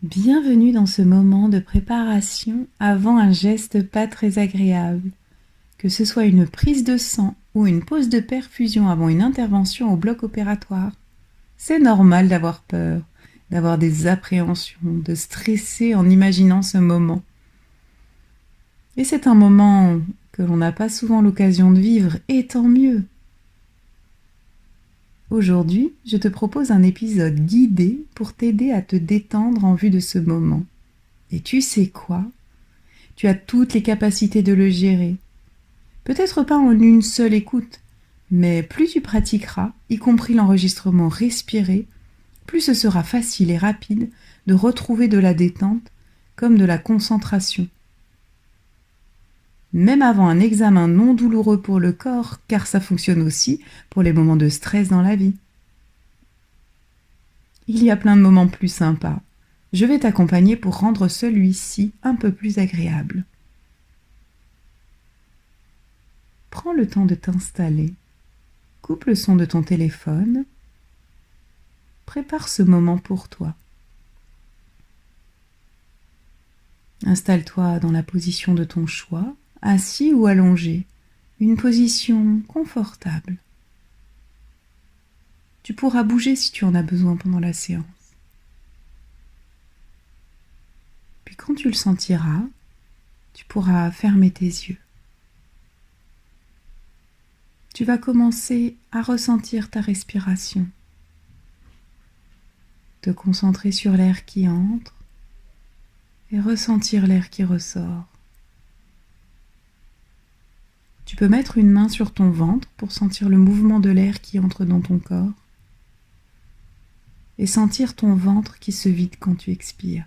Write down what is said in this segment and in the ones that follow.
Bienvenue dans ce moment de préparation avant un geste pas très agréable. Que ce soit une prise de sang ou une pose de perfusion avant une intervention au bloc opératoire, c'est normal d'avoir peur, d'avoir des appréhensions, de stresser en imaginant ce moment. Et c'est un moment que l'on n'a pas souvent l'occasion de vivre, et tant mieux. Aujourd'hui, je te propose un épisode guidé pour t'aider à te détendre en vue de ce moment. Et tu sais quoi ? Tu as toutes les capacités de le gérer. Peut-être pas en une seule écoute, mais plus tu pratiqueras, y compris l'enregistrement respiré, plus ce sera facile et rapide de retrouver de la détente comme de la concentration. Même avant un examen non douloureux pour le corps, car ça fonctionne aussi pour les moments de stress dans la vie. Il y a plein de moments plus sympas. Je vais t'accompagner pour rendre celui-ci un peu plus agréable. Prends le temps de t'installer. Coupe le son de ton téléphone. Prépare ce moment pour toi. Installe-toi dans la position de ton choix, assis ou allongé, une position confortable. Tu pourras bouger si tu en as besoin pendant la séance. Puis quand tu le sentiras, tu pourras fermer tes yeux. Tu vas commencer à ressentir ta respiration, te concentrer sur l'air qui entre et ressentir l'air qui ressort. Tu peux mettre une main sur ton ventre pour sentir le mouvement de l'air qui entre dans ton corps et sentir ton ventre qui se vide quand tu expires.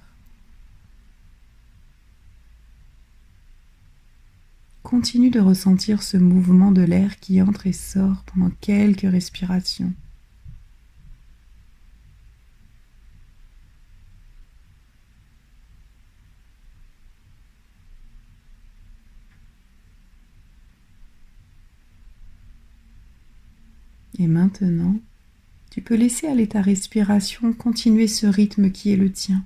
Continue de ressentir ce mouvement de l'air qui entre et sort pendant quelques respirations. Et maintenant, tu peux laisser aller ta respiration continuer ce rythme qui est le tien.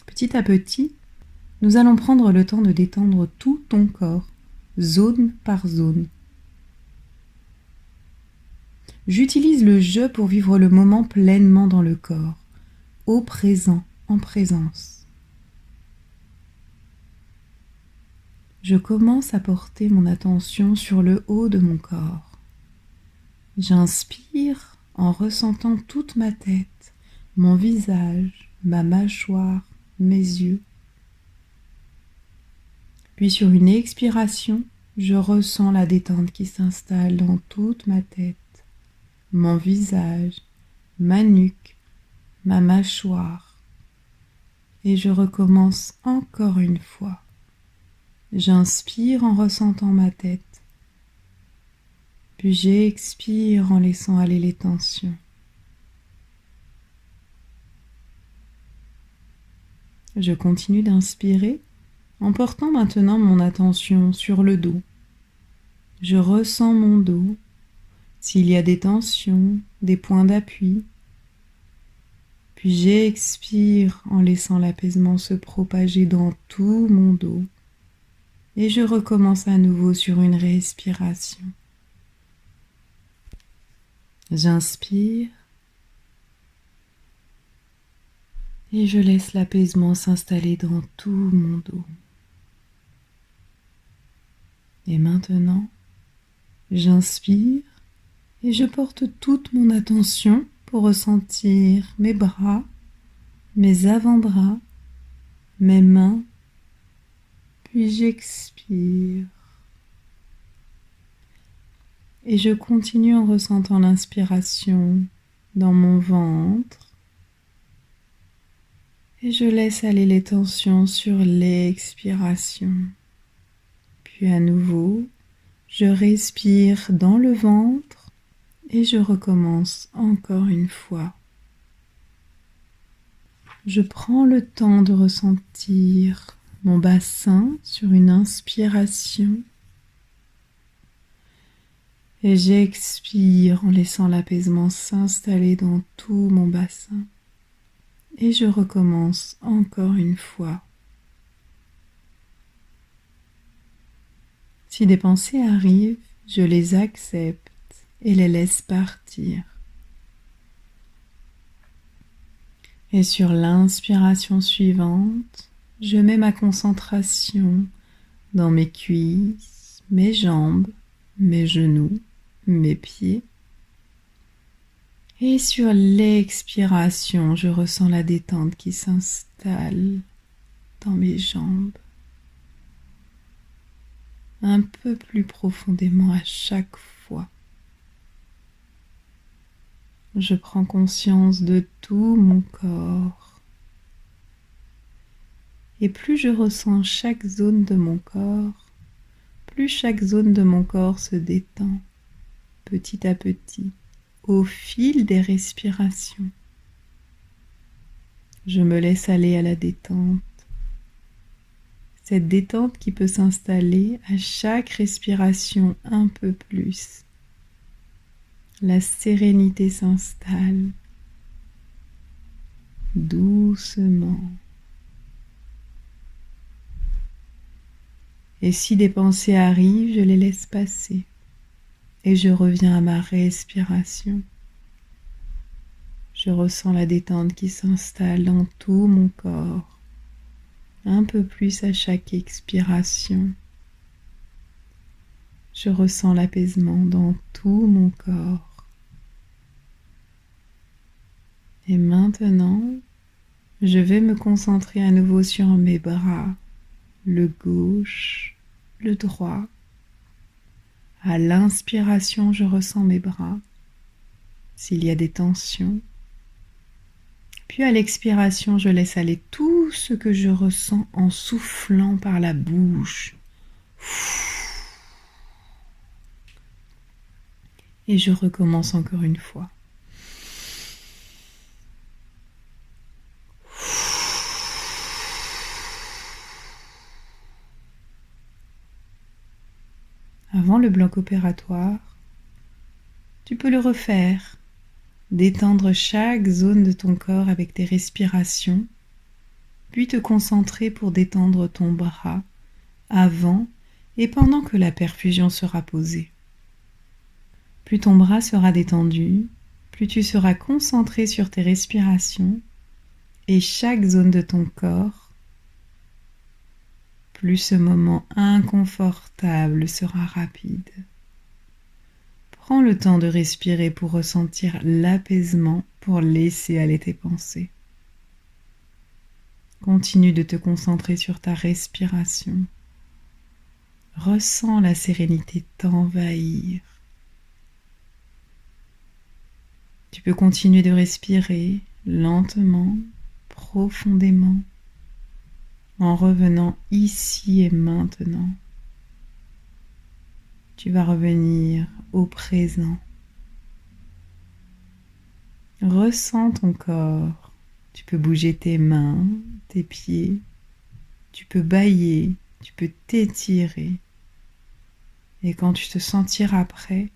Petit à petit, nous allons prendre le temps de détendre tout ton corps, zone par zone. J'utilise le je pour vivre le moment pleinement dans le corps, au présent, en présence. Je commence à porter mon attention sur le haut de mon corps. J'inspire en ressentant toute ma tête, mon visage, ma mâchoire, mes yeux. Puis sur une expiration, je ressens la détente qui s'installe dans toute ma tête, mon visage, ma nuque, ma mâchoire. Et je recommence encore une fois. J'inspire en ressentant ma tête, puis j'expire en laissant aller les tensions. Je continue d'inspirer en portant maintenant mon attention sur le dos. Je ressens mon dos, s'il y a des tensions, des points d'appui. Puis j'expire en laissant l'apaisement se propager dans tout mon dos. Et je recommence à nouveau sur une respiration. J'inspire et je laisse l'apaisement s'installer dans tout mon dos. Et maintenant, j'inspire et je porte toute mon attention pour ressentir mes bras, mes avant-bras, mes mains, puis j'expire. Et je continue en ressentant l'inspiration dans mon ventre. Et je laisse aller les tensions sur l'expiration. Puis à nouveau, je respire dans le ventre et je recommence encore une fois. Je prends le temps de ressentir mon bassin sur une inspiration et j'expire en laissant l'apaisement s'installer dans tout mon bassin. Et je recommence encore une fois. Si des pensées arrivent, je les accepte et les laisse partir. Et sur l'inspiration suivante, je mets ma concentration dans mes cuisses, mes jambes, mes genoux, mes pieds. Et sur l'expiration, je ressens la détente qui s'installe dans mes jambes, un peu plus profondément à chaque fois. Je prends conscience de tout mon corps. Et plus je ressens chaque zone de mon corps, plus chaque zone de mon corps se détend, petit à petit, au fil des respirations. Je me laisse aller à la détente. Cette détente qui peut s'installer à chaque respiration un peu plus. La sérénité s'installe doucement. Et si des pensées arrivent, je les laisse passer et je reviens à ma respiration. Je ressens la détente qui s'installe dans tout mon corps, un peu plus à chaque expiration. Je ressens l'apaisement dans tout mon corps. Et maintenant, je vais me concentrer à nouveau sur mes bras, le gauche, le droit. À l'inspiration, je ressens mes bras, s'il y a des tensions. Puis à l'expiration, je laisse aller tout ce que je ressens en soufflant par la bouche. Et je recommence encore une fois. Avant le bloc opératoire, tu peux le refaire, détendre chaque zone de ton corps avec tes respirations, puis te concentrer pour détendre ton bras avant et pendant que la perfusion sera posée. Plus ton bras sera détendu, plus tu seras concentré sur tes respirations et chaque zone de ton corps, plus ce moment inconfortable sera rapide. Prends le temps de respirer pour ressentir l'apaisement, pour laisser aller tes pensées. Continue de te concentrer sur ta respiration. Ressens la sérénité t'envahir. Tu peux continuer de respirer lentement, profondément, en revenant ici et maintenant. Tu vas revenir au présent. Ressens ton corps. Tu peux bouger tes mains, tes pieds. Tu peux bâiller, tu peux t'étirer. Et quand tu te sentiras prêt,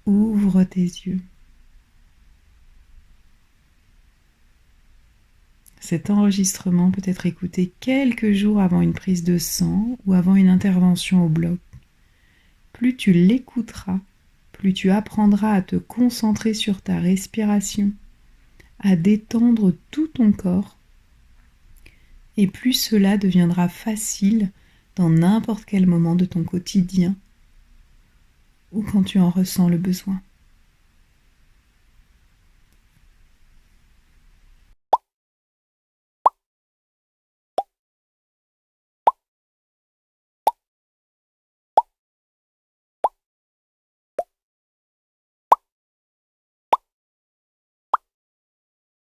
ouvre tes yeux. Cet enregistrement peut être écouté quelques jours avant une prise de sang ou avant une intervention au bloc. Plus tu l'écouteras, plus tu apprendras à te concentrer sur ta respiration, à détendre tout ton corps, et plus cela deviendra facile dans n'importe quel moment de ton quotidien ou quand tu en ressens le besoin.